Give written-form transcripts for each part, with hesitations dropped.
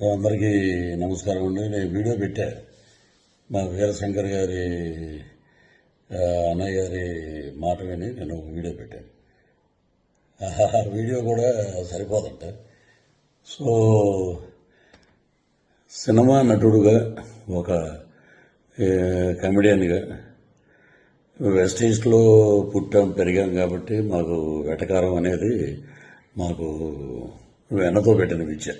అందరికీ నమస్కారం అండి. నేను వీడియో పెట్టా మా వీరశంకర్ గారి అన్నయ్య గారి మాట విని నేను వీడియో పెట్టాను. ఆ వీడియో కూడా సరిపోదంట. సో సినిమా నటుడుగా ఒక కమెడియన్గా వెస్ట్ ఈస్ట్లో పుట్టాం పెరిగాం కాబట్టి మాకు వెటకారం అనేది మాకు వెన్నతో పెట్టిన విద్య.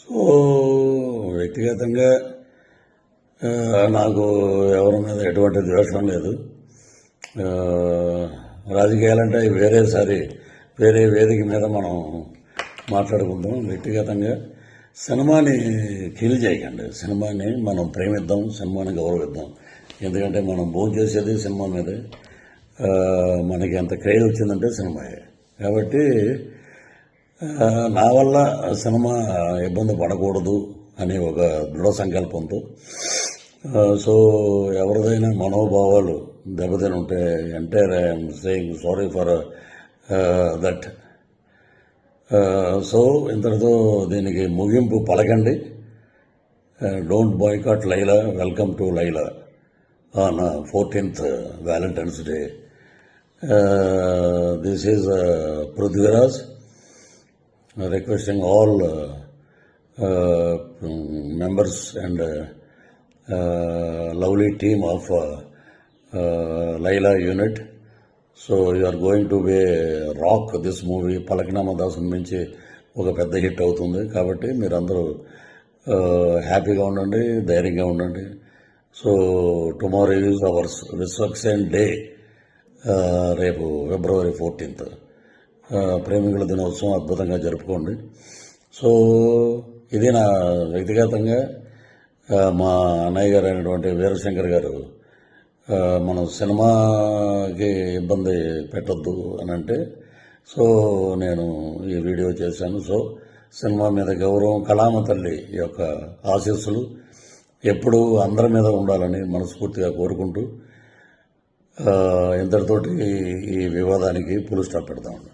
సో వ్యక్తిగతంగా నాకు ఎవరి మీద ఎటువంటి ద్వేషం లేదు. రాజకీయాలంటే వేరే వేదిక మీద మనం మాట్లాడుకుందాం. వ్యక్తిగతంగా సినిమాని కిల్ చేయకండి. సినిమాని మనం ప్రేమిద్దాం, సినిమాని గౌరవిద్దాం. ఎందుకంటే మనం భోజనం చేసేది సినిమా మీదే. మనకి ఎంత క్రేజ్ వచ్చిందంటే సినిమాయే. కాబట్టి నా వల్ల సినిమా ఇబ్బంది పడకూడదు అనే ఒక దృఢ సంకల్పంతో సో ఎవరిదైనా మనోభావాలు దెబ్బతిని ఉంటే entire I'm saying sorry for that. So ఇంతటితో దీనికి ముగింపు పలకండి. Don't boycott Laila, welcome to Laila on 14th Valentine's Day. This is Prithviraj requesting all members and lovely team of Laila unit. So you are going to be rock this movie. పలకనామా Dasu నుంచి ఒక పెద్ద hit అవుతుంది కాబట్టి మీరందరూ హ్యాపీగా ఉండండి, ధైర్యంగా ఉండండి. So tomorrow is ours Vishwaksen day. రేపు February 14th ప్రేమికుల దినోత్సవం అద్భుతంగా జరుపుకోండి. సో ఇది నా వ్యక్తిగతంగా మా అన్నయ్య గారు అయినటువంటి వీరశంకర్ గారు మనం సినిమాకి ఇబ్బంది పెట్టొద్దు అని అంటే సో నేను ఈ వీడియో చేశాను. సో సినిమా మీద గౌరవం, కళామ తల్లి యొక్క ఆశీస్సులు ఎప్పుడూ అందరి మీద ఉండాలని మనస్ఫూర్తిగా కోరుకుంటూ ఇంతటితోటి ఈ వివాదానికి పులు స్టాప్ పెడతామండి.